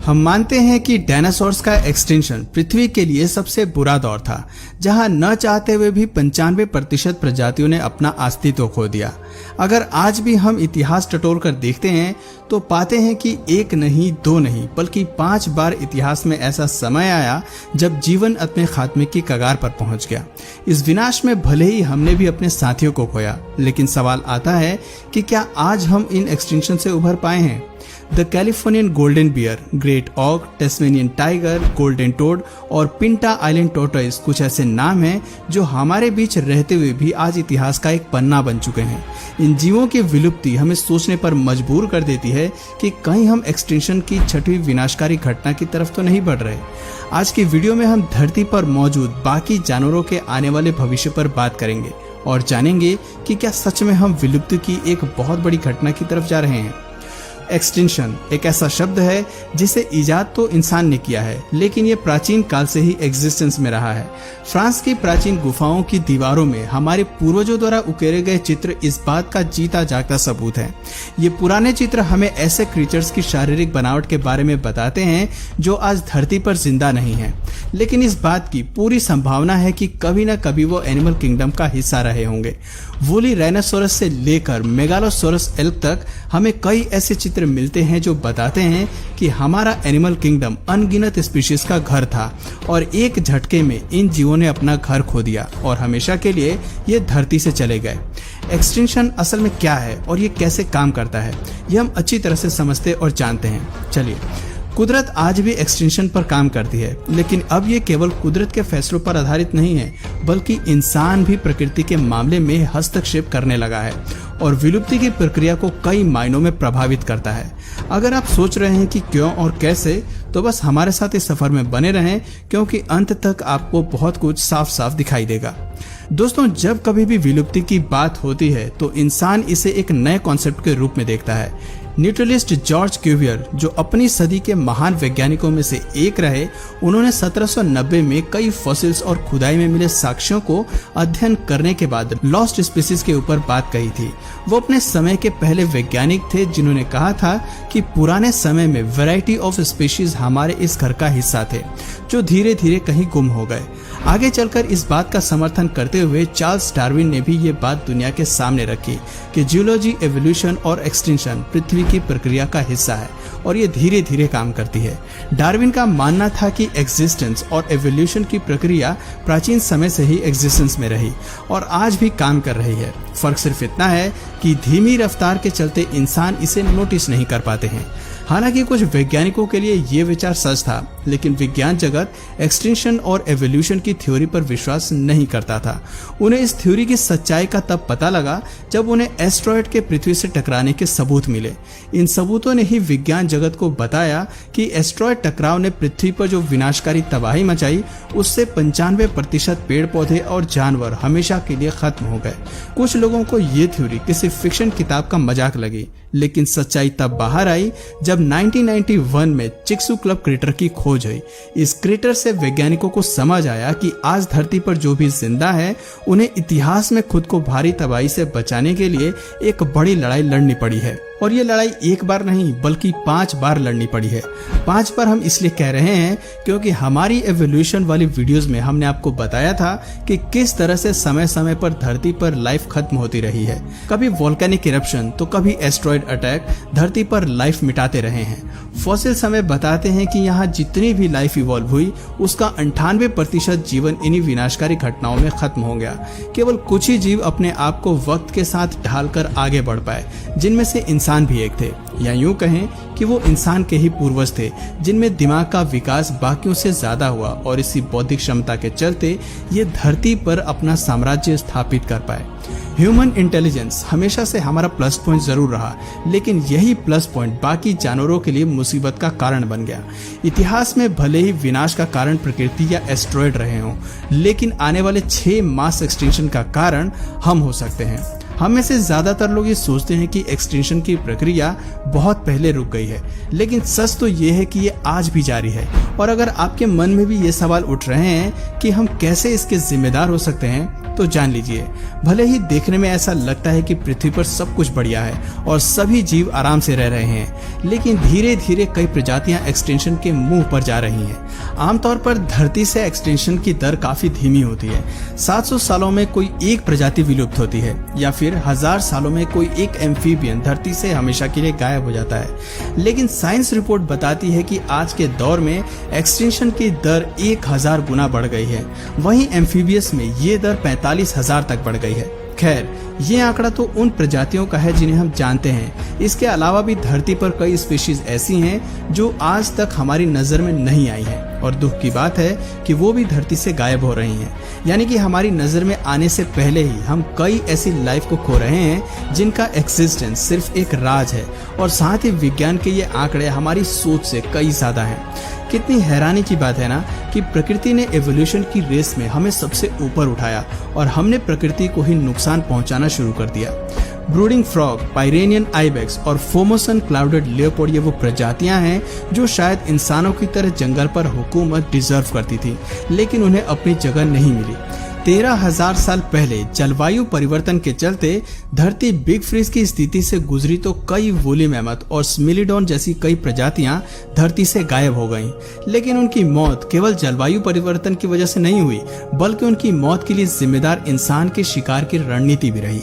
हम मानते हैं कि डायनासोर्स का एक्सटिंक्शन पृथ्वी के लिए सबसे बुरा दौर था, जहां न चाहते हुए भी 95% प्रजातियों ने अपना अस्तित्व खो दिया। अगर आज भी हम इतिहास टटोल कर देखते हैं तो पाते हैं कि एक नहीं, दो नहीं, बल्कि 5 बार इतिहास में ऐसा समय आया जब जीवन अपने खात्मे की कगार पर पहुंच गया। इस विनाश में भले ही हमने भी अपने साथियों को खोया, लेकिन सवाल आता है कि क्या आज हम इन एक्सटिंक्शन से उभर पाए हैं? The Californian golden bear, great auk, Tasmanian tiger, golden toad और पिंटा आइलैंड टोर्टोइस कुछ ऐसे नाम हैं जो हमारे बीच रहते हुए भी आज इतिहास का एक पन्ना बन चुके हैं। इन जीवों की विलुप्ति हमें सोचने पर मजबूर कर देती है कि कहीं हम एक्सटिंक्शन की छठी विनाशकारी घटना की तरफ तो नहीं बढ़ रहे। आज की वीडियो में हम धरती पर मौजूद बाकी जानवरों के आने वाले भविष्य पर बात करेंगे और जानेंगे कि क्या सच में हम विलुप्ति की एक बहुत बड़ी घटना की तरफ जा रहे हैं। एक्सटिंक्शन एक ऐसा शब्द है जिसे इजाद तो इंसान ने किया है, लेकिन ये प्राचीन काल से ही एग्जिस्टेंस में रहा है। फ्रांस की प्राचीन गुफाओं की दीवारों में हमारे पूर्वजों द्वारा उकेरे गए चित्र इस बात का जीता जागता सबूत है। ये पुराने चित्र हमें ऐसे क्रीचर्स की शारीरिक बनावट के बारे में बताते हैं जो आज धरती पर जिंदा नहीं है, लेकिन इस बात की पूरी संभावना है कि कभी न कभी वो एनिमल किंगडम का हिस्सा रहे होंगे। वूली राइनोसोरस से लेकर मेगालोसोरस एल्क तक हमें कई ऐसे चित्र मिलते हैं जो बताते हैं कि हमारा एनिमल किंगडम अनगिनत स्पीशीज का घर था और एक झटके में इन जीवों ने अपना घर खो दिया और हमेशा के लिए ये धरती से चले गए। एक्सटिंक्शन असल में क्या है और ये कैसे काम करता है, ये हम अच्छी तरह से समझते और जानते हैं। चलिए, कुदरत आज भी एक्सटिंक्शन पर काम करती है, लेकिन अब ये केवल कुदरत के फैसलों पर आधारित नहीं है, बल्कि इंसान भी प्रकृति के मामले में हस्तक्षेप करने लगा है और विलुप्ति की प्रक्रिया को कई मायनों में प्रभावित करता है। अगर आप सोच रहे हैं कि क्यों और कैसे, तो बस हमारे साथ इस सफर में बने रहें, क्योंकि अंत तक आपको बहुत कुछ साफ साफ दिखाई देगा। दोस्तों, जब कभी भी विलुप्ति की बात होती है तो इंसान इसे एक नए कॉन्सेप्ट के रूप में देखता है। न्यूट्रलिस्ट जॉर्ज क्यूवियर, जो अपनी सदी के महान वैज्ञानिकों में से एक रहे, उन्होंने 1790 में कई फॉसिल्स और खुदाई में मिले साक्ष्यों को अध्ययन करने के बाद लॉस्ट स्पीसीज के ऊपर बात कही थी। वो अपने समय के पहले वैज्ञानिक थे जिन्होंने कहा था कि पुराने समय में वैरायटी ऑफ स्पीशीज हमारे इस घर का हिस्सा थे, जो धीरे धीरे कहीं गुम हो गए। आगे चलकर इस बात का समर्थन करते हुए चार्ल्स डार्विन ने भी ये बात दुनिया के सामने रखी कि जियोलॉजी, एवोल्यूशन और एक्सटिंक्शन पृथ्वी की प्रक्रिया का हिस्सा है और ये धीरे धीरे काम करती है। डार्विन का मानना था कि एग्जिस्टेंस और एवोल्यूशन की प्रक्रिया प्राचीन समय से ही एग्जिस्टेंस में रही और आज भी काम कर रही है। फर्क सिर्फ इतना है कि धीमी रफ्तार के चलते इंसान इसे नोटिस नहीं कर पाते हैं। हालांकि कुछ वैज्ञानिकों के लिए ये विचार सच था, लेकिन विज्ञान जगत एक्सटिंक्शन और एवोल्यूशन की थ्योरी पर विश्वास नहीं करता था। उन्हें इस थ्योरी की सच्चाई का तब पता लगा जब उन्हें एस्ट्रॉयड के पृथ्वी से टकराने के सबूत मिले। इन सबूतों ने ही विज्ञान जगत को बताया कि एस्ट्रॉयड टकराव ने पृथ्वी पर जो विनाशकारी तबाही मचाई, उससे 95% पेड़ पौधे और जानवर हमेशा के लिए खत्म हो गए। कुछ लोगों को ये थ्योरी किसी फिक्शन किताब का मजाक लगी, लेकिन सच्चाई तब बाहर आई जब 1991 में चिक्सुक्लब क्रेटर की खोज हुई। इस क्रेटर से वैज्ञानिकों को समझ आया कि आज धरती पर जो भी जिंदा है, उन्हें इतिहास में खुद को भारी तबाही से बचाने के लिए एक बड़ी लड़ाई लड़नी पड़ी है। और ये लड़ाई एक बार नहीं बल्कि 5 बार लड़नी पड़ी है। 5 बार हम इसलिए कह रहे हैं क्योंकि हमारी एवोल्यूशन वाली वीडियोस में हमने आपको बताया था कि किस तरह से समय समय पर धरती पर लाइफ खत्म होती रही है। कभी वोल्केनिक इरप्शन तो कभी एस्ट्रॉयड अटैक धरती पर लाइफ मिटाते रहे हैं। फॉसिल्स हमें बताते हैं कि यहाँ जितनी भी लाइफ इवॉल्व हुई, उसका 98% जीवन इन्हीं विनाशकारी घटनाओं में खत्म हो गया। केवल कुछ ही जीव अपने आप को वक्त के साथ ढालकर आगे बढ़ पाए, जिनमें से इंसान भी एक थे, या यूं कहें कि वो इंसान के ही पूर्वज थे, जिनमें दिमाग का विकास बाकियों से ज्यादा हुआ और इसी बौद्धिक क्षमता के चलते ये धरती पर अपना साम्राज्य स्थापित कर पाए। ह्यूमन इंटेलिजेंस हमेशा से हमारा प्लस पॉइंट जरूर रहा, लेकिन यही प्लस पॉइंट बाकी जानवरों के लिए मुसीबत का कारण बन गया। इतिहास में भले ही विनाश का कारण प्रकृति या एस्ट्रॉयड रहे हों, लेकिन आने वाले 6 मास एक्सटिंक्शन का कारण हम हो सकते हैं। हम में से ज्यादातर लोग ये सोचते हैं कि एक्सटिंक्शन की प्रक्रिया बहुत पहले रुक गई है, लेकिन सच तो ये है कि ये आज भी जारी है। और अगर आपके मन में भी ये सवाल उठ रहे हैं कि हम कैसे इसके जिम्मेदार हो सकते हैं, तो जान लीजिए, भले ही देखने में ऐसा लगता है कि पृथ्वी पर सब कुछ बढ़िया है और सभी जीव आराम से रह रहे हैं, लेकिन धीरे धीरे कई प्रजातियां एक्सटिंक्शन के मुंह पर जा रही हैं। आमतौर पर धरती से एक्सटिंक्शन की दर काफी धीमी होती है। 700 सालों में कोई एक प्रजाति विलुप्त होती है या फिर 1000 सालों में कोई एक एम्फीबियन धरती से हमेशा के लिए गायब हो जाता है। लेकिन साइंस रिपोर्ट बताती है कि आज के दौर में एक्सटिंक्शन की दर 1000 गुना बढ़ गई है। वहीं एम्फीबियस में ये दर 45,000 तक बढ़ गई है। खैर, ये आंकड़ा तो उन प्रजातियों का है जिन्हें हम जानते हैं। इसके अलावा भी धरती पर कई स्पीशीज ऐसी हैं जो आज तक हमारी नजर में नहीं आई हैं, और दुख की बात है कि वो भी धरती से गायब हो रही हैं। यानी कि हमारी नजर में आने से पहले ही हम कई ऐसी लाइफ को खो रहे हैं जिनका एग्जिस्टेंस सिर्फ एक राज है, और साथ ही विज्ञान के ये आंकड़े हमारी सोच से कई ज्यादा हैं। कितनी हैरानी की बात है ना कि प्रकृति ने एवोल्यूशन की रेस में हमें सबसे ऊपर उठाया और हमने प्रकृति को ही नुकसान पहुंचाना शुरू कर दिया। ब्रूडिंग फ्रॉग, पायरेनियन आइबेक्स और फोमोसन क्लाउडेड लेपर्ड ये वो प्रजातियां हैं जो शायद इंसानों की तरह जंगल पर हुकूमत डिजर्व करती थी, लेकिन उन्हें अपनी जगह नहीं मिली। 13,000 साल पहले जलवायु परिवर्तन के चलते धरती बिग फ्रीज की स्थिति से गुजरी तो कई वूली मैमथ और स्मिलिडोन जैसी कई प्रजातियां धरती से गायब हो गईं। लेकिन उनकी मौत केवल जलवायु परिवर्तन की वजह से नहीं हुई, बल्कि उनकी मौत के लिए जिम्मेदार इंसान के शिकार की रणनीति भी रही।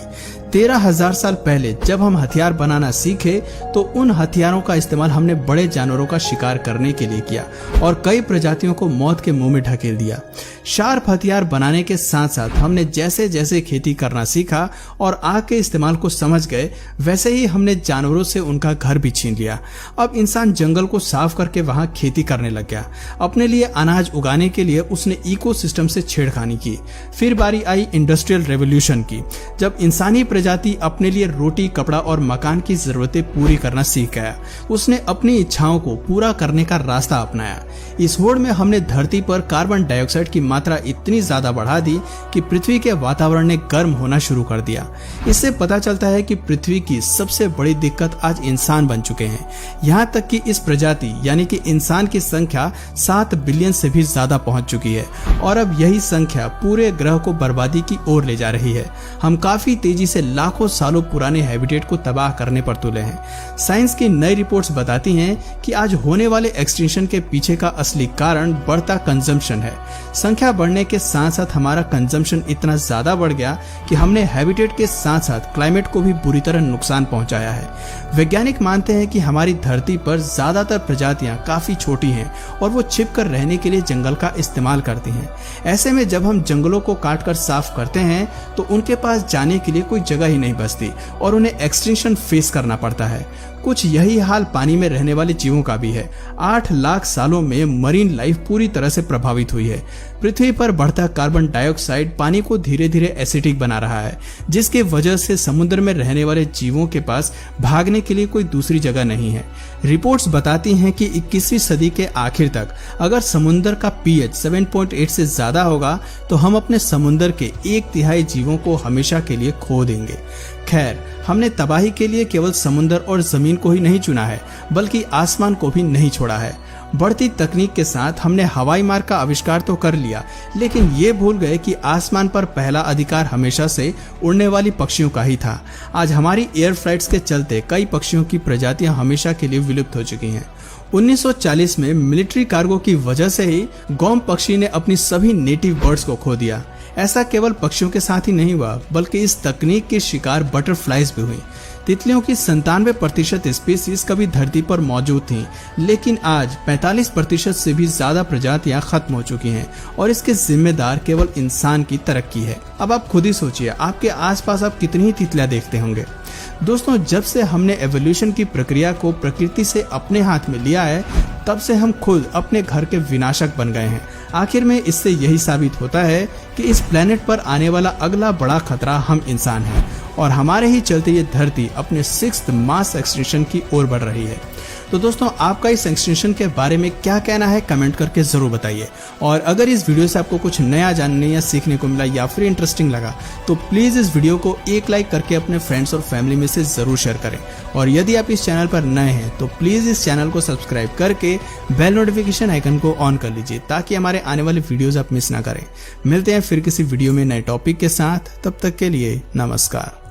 13,000 साल पहले जब हम हथियार बनाना सीखे तो उन हथियारों का इस्तेमाल हमने बड़े जानवरों का शिकार करने के लिए किया और कई प्रजातियों को मौत के मुंह में ढकेल दिया। शार्प हथियार बनाने के साथ साथ हमने जैसे जैसे खेती करना सीखा और आग के इस्तेमाल को समझ गए, वैसे ही हमने जानवरों से उनका घर भी छीन लिया। अब इंसान जंगल को साफ करके वहां खेती करने लग गया। अपने लिए अनाज उगाने के लिए उसने इकोसिस्टम से छेड़खानी की। फिर बारी आई इंडस्ट्रियल रेवोल्यूशन की, जब इंसानी प्रजाति अपने लिए रोटी, कपड़ा और मकान की जरूरतें पूरी करना सीख गया। उसने अपनी इच्छाओं को पूरा करने का रास्ता अपनाया। इस होड़ में हमने धरती पर कार्बन डाइऑक्साइड की मात्रा इतनी ज्यादा बढ़ा दी कि पृथ्वी के वातावरण ने गर्म होना शुरू कर दिया। इससे पता चलता है कि पृथ्वी की सबसे बड़ी दिक्कत आज इंसान बन चुके हैं। यहाँ तक कि इस प्रजाति यानी कि इंसान की संख्या 7 बिलियन से भी ज्यादा पहुंच चुकी है और अब यही संख्या पूरे ग्रह को बर्बादी की ओर ले जा रही है। हम काफी तेजी से लाखों सालों पुराने हैबिटेट को तबाह करने पर तुले हैं। साइंस की नई रिपोर्ट्स बताती हैं कि आज होने वाले एक्सटिंक्शन के पीछे का असली कारण बढ़ता कंजम्पशन है। संख्या बढ़ने के साथ साथ हमारा कंजम्पशन इतना ज्यादा बढ़ गया कि हमने हैबिटेट के साथ साथ क्लाइमेट को भी बुरी तरह नुकसान पहुंचाया है। वैज्ञानिक मानते हैं कि हमारी धरती पर ज्यादातर प्रजातियां काफी छोटी हैं और वो छिपकर रहने के लिए जंगल का इस्तेमाल करती हैं। ऐसे में जब हम जंगलों को काटकर साफ करते हैं तो उनके पास जाने के लिए कोई जगह ही नहीं बचती और उन्हें एक्सटिंक्शन फेस करना पड़ता है। कुछ यही हाल पानी में रहने वाले जीवों का भी है। 8 लाख सालों में मरीन लाइफ पूरी तरह से प्रभावित हुई है। पृथ्वी पर बढ़ता कार्बन डाइऑक्साइड पानी को धीरे धीरे एसिडिक बना रहा है, जिसके वजह से समुद्र में रहने वाले जीवों के पास भागने के लिए कोई दूसरी जगह नहीं है। रिपोर्ट्स बताती हैं कि 21वीं सदी के आखिर तक अगर समुद्र का pH 7.8 से ज्यादा होगा तो हम अपने समुद्र के 1/3 जीवों को हमेशा के लिए खो देंगे। खैर, हमने तबाही के लिए केवल समुद्र और जमीन को ही नहीं चुना है, बल्कि आसमान को भी नहीं छोड़ा है। बढ़ती तकनीक के साथ हमने हवाई मार्ग का आविष्कार तो कर लिया, लेकिन ये भूल गए कि आसमान पर पहला अधिकार हमेशा से उड़ने वाली पक्षियों का ही था। आज हमारी एयर फ्लाइट्स के चलते कई पक्षियों की प्रजातियां हमेशा के लिए विलुप्त हो चुकी हैं। 1940 में मिलिट्री कार्गो की वजह से ही गौम पक्षी ने अपनी सभी नेटिव बर्ड्स को खो दिया। ऐसा केवल पक्षियों के साथ ही नहीं हुआ, बल्कि इस तकनीक के शिकार बटरफ्लाइज भी हुई। तितलियों की 97% स्पीसीज कभी धरती पर मौजूद थीं, लेकिन आज 45% से भी ज्यादा प्रजातियां खत्म हो चुकी हैं और इसके जिम्मेदार केवल इंसान की तरक्की है। अब आप खुद ही सोचिए, आपके आसपास आप कितनी तितलियां देखते होंगे। दोस्तों, जब से हमने एवोल्यूशन की प्रक्रिया को प्रकृति से अपने हाथ में लिया है, तब से हम खुद अपने घर के विनाशक बन गए हैं। आखिर में इससे यही साबित होता है कि इस प्लेनेट पर आने वाला अगला बड़ा खतरा हम इंसान हैं और हमारे ही चलते ये धरती अपने 6th मास एक्सटिंक्शन की ओर बढ़ रही है। तो दोस्तों, आपका इस एक्सटिंक्शन के बारे में क्या कहना है कमेंट करके जरूर बताइए। और अगर इस वीडियो से आपको कुछ नया जानने या सीखने को मिला या फिर इंटरेस्टिंग लगा तो प्लीज इस वीडियो को एक लाइक करके अपने फ्रेंड्स और फैमिली में से जरूर शेयर करें। और यदि आप इस चैनल पर नए हैं तो प्लीज इस चैनल को सब्सक्राइब करके बेल नोटिफिकेशन आइकन को ऑन कर लीजिए ताकि हमारे आने वाले वीडियोस आप मिस ना करें। मिलते हैं फिर किसी वीडियो में नए टॉपिक के साथ, तब तक के लिए नमस्कार।